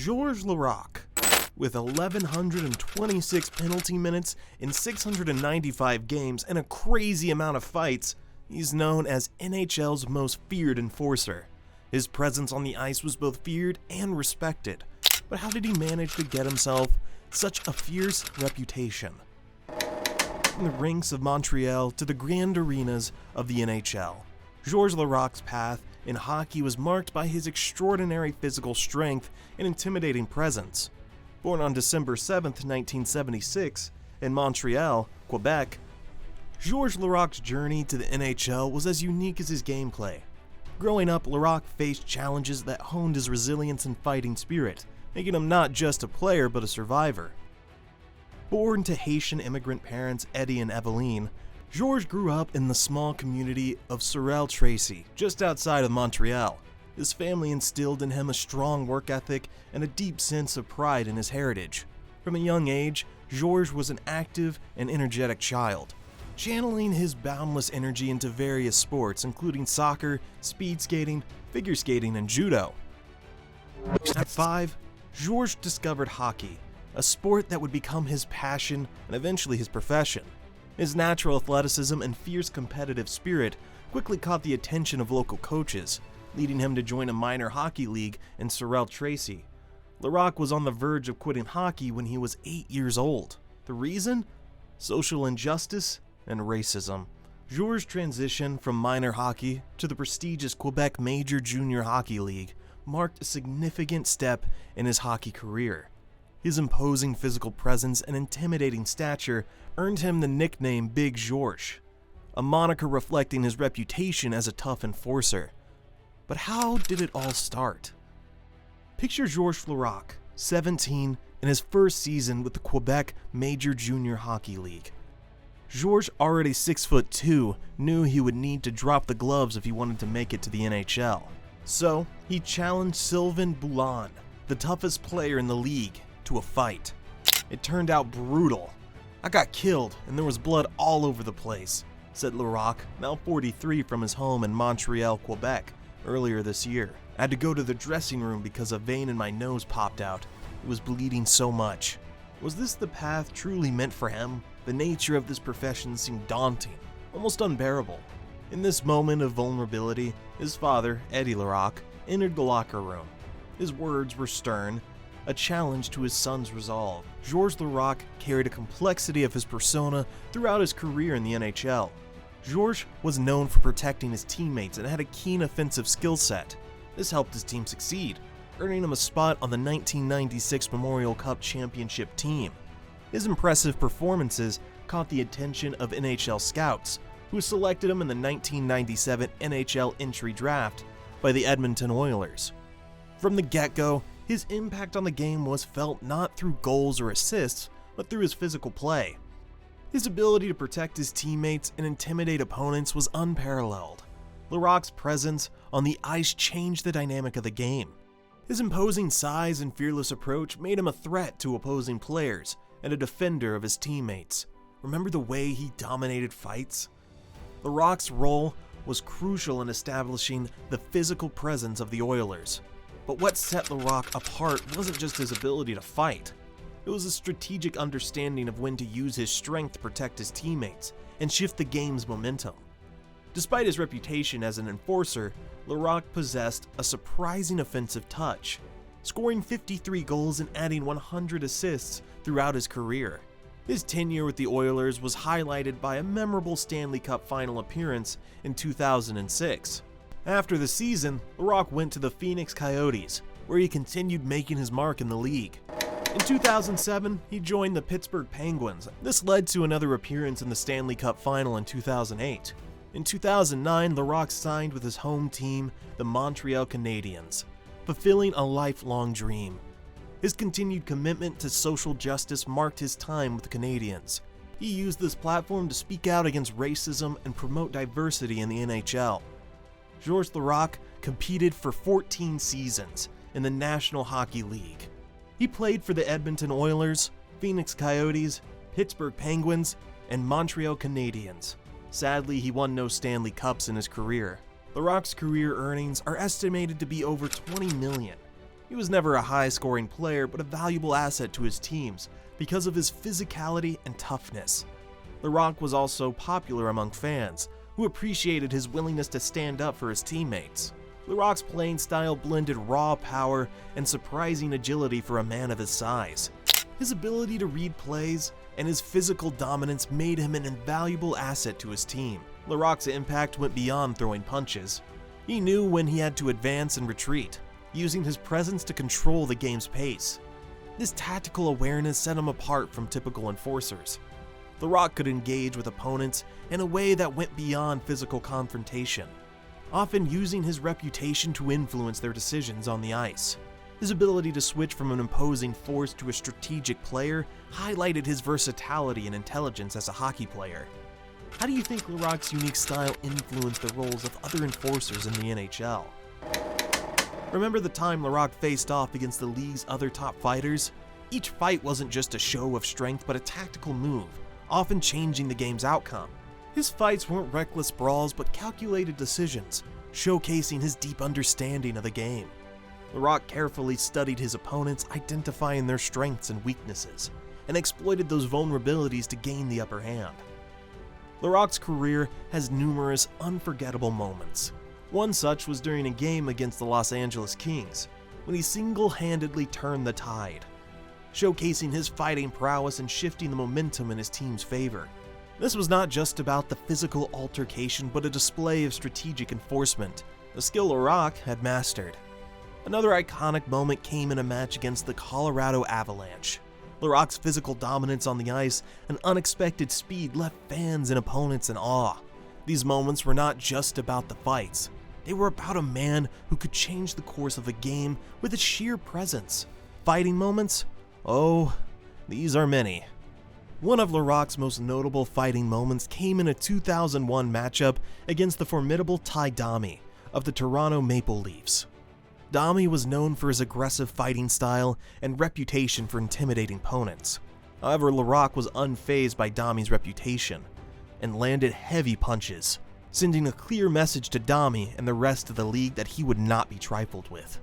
Georges Laraque, with 1,126 penalty minutes in 695 games and a crazy amount of fights, he's known as NHL's most feared enforcer. His presence on the ice was both feared and respected, but how did he manage to get himself such a fierce reputation? From the rinks of Montreal to the grand arenas of the NHL, Georges Laraque's path in hockey was marked by his extraordinary physical strength and intimidating presence. Born on December 7, 1976, in Montreal, Quebec, Georges Laraque's journey to the NHL was as unique as his gameplay. Growing up, Laraque faced challenges that honed his resilience and fighting spirit, making him not just a player but a survivor. Born to Haitian immigrant parents Eddie and Eveline, Georges grew up in the small community of Laraque, just outside of Montreal. His family instilled in him a strong work ethic and a deep sense of pride in his heritage. From a young age, Georges was an active and energetic child, channeling his boundless energy into various sports, including soccer, speed skating, figure skating, and judo. At 5, Georges discovered hockey, a sport that would become his passion and eventually his profession. His natural athleticism and fierce competitive spirit quickly caught the attention of local coaches, leading him to join a minor hockey league in Laraque. Laraque was on the verge of quitting hockey when he was 8 years old. The reason? Social injustice and racism. Georges' transition from minor hockey to the prestigious Quebec Major Junior Hockey League marked a significant step in his hockey career. His imposing physical presence and intimidating stature earned him the nickname Big Georges, a moniker reflecting his reputation as a tough enforcer. But how did it all start? Picture Georges Laraque, 17, in his first season with the Quebec Major Junior Hockey League. Georges, already 6'2", knew he would need to drop the gloves if he wanted to make it to the NHL. So, he challenged Sylvain Boulan, the toughest player in the league, to a fight. It turned out brutal. "I got killed and there was blood all over the place," said Laraque, now 43, from his home in Montreal, Quebec, earlier this year. "I had to go to the dressing room because a vein in my nose popped out. It was bleeding so much." Was this the path truly meant for him? The nature of this profession seemed daunting, almost unbearable. In this moment of vulnerability, his father, Eddie Laraque, entered the locker room. His words were stern, a challenge to his son's resolve. Georges Laraque carried a complexity of his persona throughout his career in the NHL. Georges was known for protecting his teammates and had a keen offensive skill set. This helped his team succeed, earning him a spot on the 1996 Memorial Cup championship team. His impressive performances caught the attention of NHL scouts, who selected him in the 1997 NHL entry draft by the Edmonton Oilers. From the get-go, his impact on the game was felt not through goals or assists, but through his physical play. His ability to protect his teammates and intimidate opponents was unparalleled. Laraque's presence on the ice changed the dynamic of the game. His imposing size and fearless approach made him a threat to opposing players and a defender of his teammates. Remember the way he dominated fights? Laraque's role was crucial in establishing the physical presence of the Oilers. But what set Laraque apart wasn't just his ability to fight. It was a strategic understanding of when to use his strength to protect his teammates and shift the game's momentum. Despite his reputation as an enforcer, Laraque possessed a surprising offensive touch, scoring 53 goals and adding 100 assists throughout his career. His tenure with the Oilers was highlighted by a memorable Stanley Cup final appearance in 2006. After the season, Laraque went to the Phoenix Coyotes, where he continued making his mark in the league. In 2007, he joined the Pittsburgh Penguins. This led to another appearance in the Stanley Cup final in 2008. In 2009, Laraque signed with his home team, the Montreal Canadiens, fulfilling a lifelong dream. His continued commitment to social justice marked his time with the Canadiens. He used this platform to speak out against racism and promote diversity in the NHL. Georges Laraque competed for 14 seasons in the National Hockey League. He played for the Edmonton Oilers, Phoenix Coyotes, Pittsburgh Penguins, and Montreal Canadiens. Sadly, he won no Stanley Cups in his career. Laraque's career earnings are estimated to be over $20 million. He was never a high-scoring player, but a valuable asset to his teams because of his physicality and toughness. Laraque was also popular among fans, who appreciated his willingness to stand up for his teammates. Laraque's playing style blended raw power and surprising agility for a man of his size. His ability to read plays and his physical dominance made him an invaluable asset to his team. Laraque's impact went beyond throwing punches. He knew when he had to advance and retreat, using his presence to control the game's pace. This tactical awareness set him apart from typical enforcers. Laraque could engage with opponents in a way that went beyond physical confrontation, often using his reputation to influence their decisions on the ice. His ability to switch from an imposing force to a strategic player highlighted his versatility and intelligence as a hockey player. How do you think Laraque's unique style influenced the roles of other enforcers in the NHL? Remember the time Laraque faced off against the league's other top fighters? Each fight wasn't just a show of strength, but a tactical move, often changing the game's outcome. His fights weren't reckless brawls, but calculated decisions, showcasing his deep understanding of the game. Laraque carefully studied his opponents, identifying their strengths and weaknesses, and exploited those vulnerabilities to gain the upper hand. Laraque's career has numerous unforgettable moments. One such was during a game against the Los Angeles Kings, when he single-handedly turned the tide, showcasing his fighting prowess and shifting the momentum in his team's favor. This was not just about the physical altercation, but a display of strategic enforcement, a skill Laraque had mastered. Another iconic moment came in a match against the Colorado Avalanche. Laraque's physical dominance on the ice and unexpected speed left fans and opponents in awe. These moments were not just about the fights. They were about a man who could change the course of a game with his sheer presence. Fighting moments? Oh, these are many. One of Laraque's most notable fighting moments came in a 2001 matchup against the formidable Ty Domi of the Toronto Maple Leafs. Domi was known for his aggressive fighting style and reputation for intimidating opponents. However, Laraque was unfazed by Domi's reputation and landed heavy punches, sending a clear message to Domi and the rest of the league that he would not be trifled with.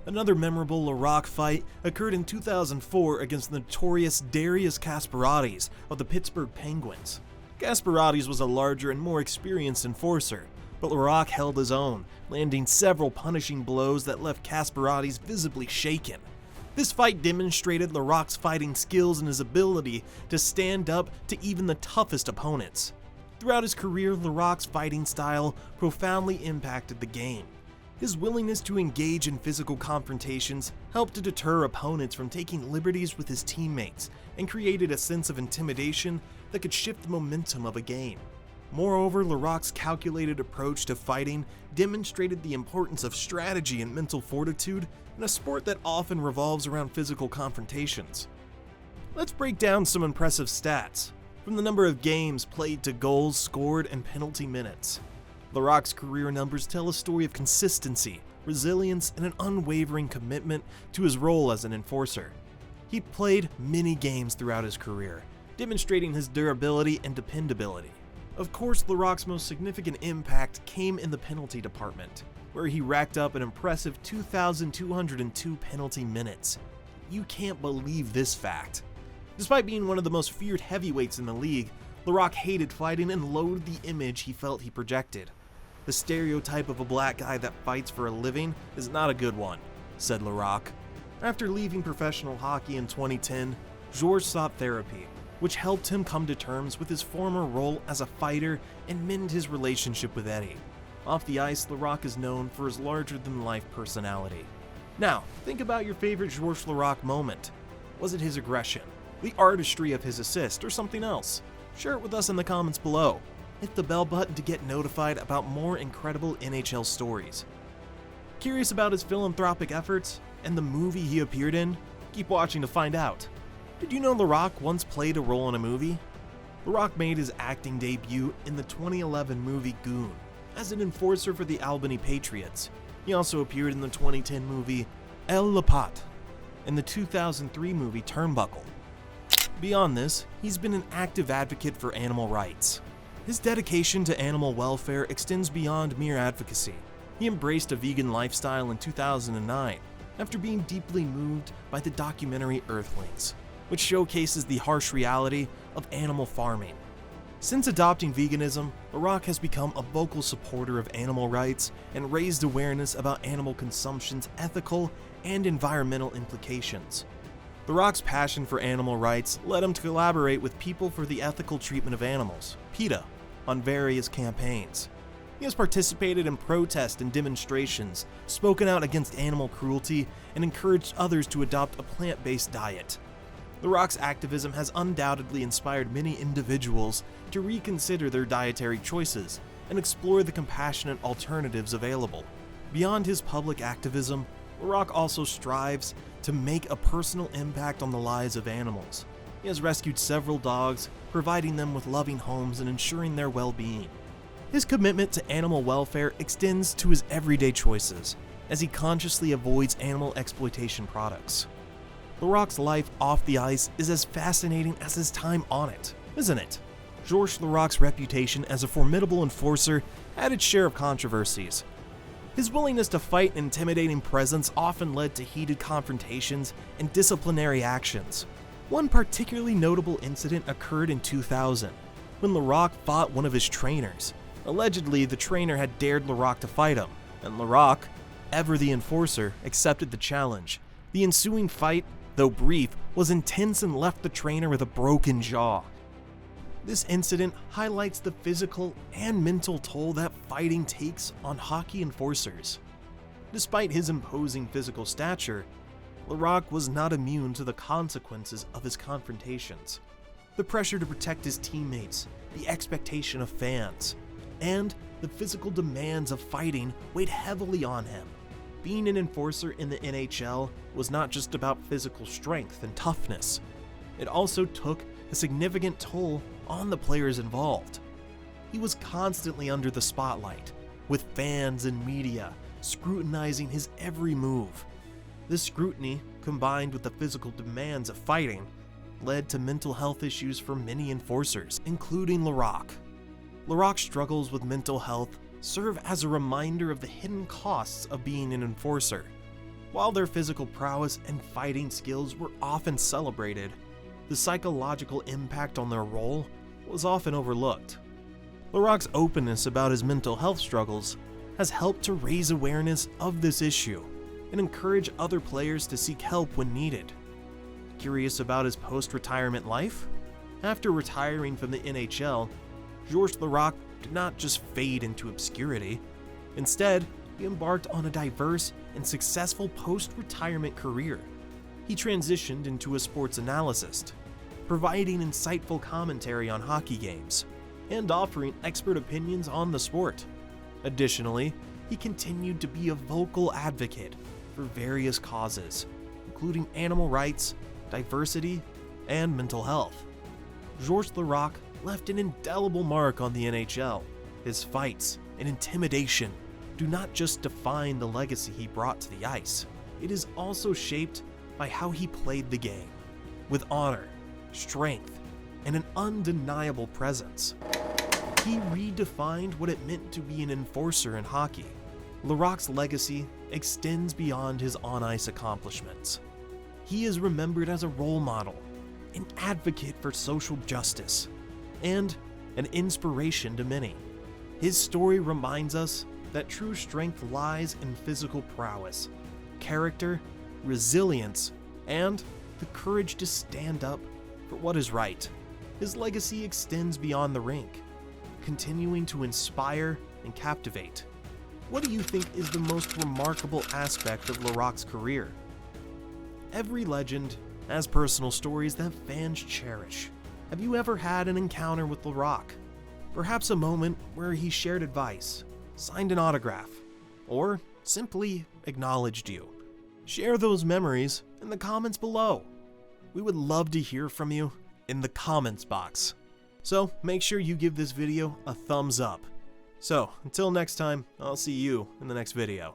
Another memorable Laraque fight occurred in 2004 against the notorious Darius Kasparaitis of the Pittsburgh Penguins. Kasparaitis was a larger and more experienced enforcer, but Laraque held his own, landing several punishing blows that left Kasparaitis visibly shaken. This fight demonstrated Laraque's fighting skills and his ability to stand up to even the toughest opponents. Throughout his career, Laraque's fighting style profoundly impacted the game. His willingness to engage in physical confrontations helped to deter opponents from taking liberties with his teammates and created a sense of intimidation that could shift the momentum of a game. Moreover, Laraque's calculated approach to fighting demonstrated the importance of strategy and mental fortitude in a sport that often revolves around physical confrontations. Let's break down some impressive stats, from the number of games played to goals scored and penalty minutes. Laraque's career numbers tell a story of consistency, resilience, and an unwavering commitment to his role as an enforcer. He played many games throughout his career, demonstrating his durability and dependability. Of course, Laraque's most significant impact came in the penalty department, where he racked up an impressive 2,202 penalty minutes. You can't believe this fact. Despite being one of the most feared heavyweights in the league, Laraque hated fighting and loathed the image he felt he projected. "The stereotype of a black guy that fights for a living is not a good one," said Laraque. After leaving professional hockey in 2010, Georges sought therapy, which helped him come to terms with his former role as a fighter and mend his relationship with Eddie. Off the ice, Laraque is known for his larger-than-life personality. Now, think about your favorite Georges Laraque moment. Was it his aggression, the artistry of his assist, or something else? Share it with us in the comments below. Hit the bell button to get notified about more incredible NHL stories. Curious about his philanthropic efforts and the movie he appeared in? Keep watching to find out. Did you know Laraque once played a role in a movie? Laraque made his acting debut in the 2011 movie Goon as an enforcer for the Albany Patriots. He also appeared in the 2010 movie El Lapat and the 2003 movie Turnbuckle. Beyond this, he's been an active advocate for animal rights. His dedication to animal welfare extends beyond mere advocacy. He embraced a vegan lifestyle in 2009, after being deeply moved by the documentary Earthlings, which showcases the harsh reality of animal farming. Since adopting veganism, Laraque has become a vocal supporter of animal rights and raised awareness about animal consumption's ethical and environmental implications. Laraque's passion for animal rights led him to collaborate with People for the Ethical Treatment of Animals, PETA, on various campaigns. He has participated in protests and demonstrations, spoken out against animal cruelty, and encouraged others to adopt a plant-based diet. Laraque's activism has undoubtedly inspired many individuals to reconsider their dietary choices and explore the compassionate alternatives available. Beyond his public activism, Laraque also strives to make a personal impact on the lives of animals. He has rescued several dogs, providing them with loving homes and ensuring their well-being. His commitment to animal welfare extends to his everyday choices, as he consciously avoids animal exploitation products. Laraque's life off the ice is as fascinating as his time on it, isn't it? Georges Laraque's reputation as a formidable enforcer had its share of controversies. His willingness to fight and intimidating presence often led to heated confrontations and disciplinary actions. One particularly notable incident occurred in 2000, when Laraque fought one of his trainers. Allegedly, the trainer had dared Laraque to fight him, and Laraque, ever the enforcer, accepted the challenge. The ensuing fight, though brief, was intense and left the trainer with a broken jaw. This incident highlights the physical and mental toll that fighting takes on hockey enforcers. Despite his imposing physical stature, Laraque was not immune to the consequences of his confrontations. The pressure to protect his teammates, the expectation of fans, and the physical demands of fighting weighed heavily on him. Being an enforcer in the NHL was not just about physical strength and toughness. It also took a significant toll on the players involved. He was constantly under the spotlight, with fans and media scrutinizing his every move. This scrutiny, combined with the physical demands of fighting, led to mental health issues for many enforcers, including Laraque. Laraque's struggles with mental health serve as a reminder of the hidden costs of being an enforcer. While their physical prowess and fighting skills were often celebrated, the psychological impact on their role was often overlooked. Laraque's openness about his mental health struggles has helped to raise awareness of this issue and encourage other players to seek help when needed. Curious about his post-retirement life? After retiring from the NHL, Georges Laraque did not just fade into obscurity. Instead, he embarked on a diverse and successful post-retirement career. He transitioned into a sports analyst, providing insightful commentary on hockey games and offering expert opinions on the sport. Additionally, he continued to be a vocal advocate for various causes, including animal rights, diversity, and mental health. Georges Laraque left an indelible mark on the NHL. His fights and intimidation do not just define the legacy he brought to the ice. It is also shaped by how he played the game, with honor, strength, and an undeniable presence. He redefined what it meant to be an enforcer in hockey. Laraque's legacy extends beyond his on-ice accomplishments. He is remembered as a role model, an advocate for social justice, and an inspiration to many. His story reminds us that true strength lies in physical prowess, character, resilience, and the courage to stand up for what is right. His legacy extends beyond the rink, continuing to inspire and captivate. What do you think is the most remarkable aspect of Laraque's career? Every legend has personal stories that fans cherish. Have you ever had an encounter with Laraque? Perhaps a moment where he shared advice, signed an autograph, or simply acknowledged you? Share those memories in the comments below. We would love to hear from you in the comments box. So make sure you give this video a thumbs up. So until next time, I'll see you in the next video.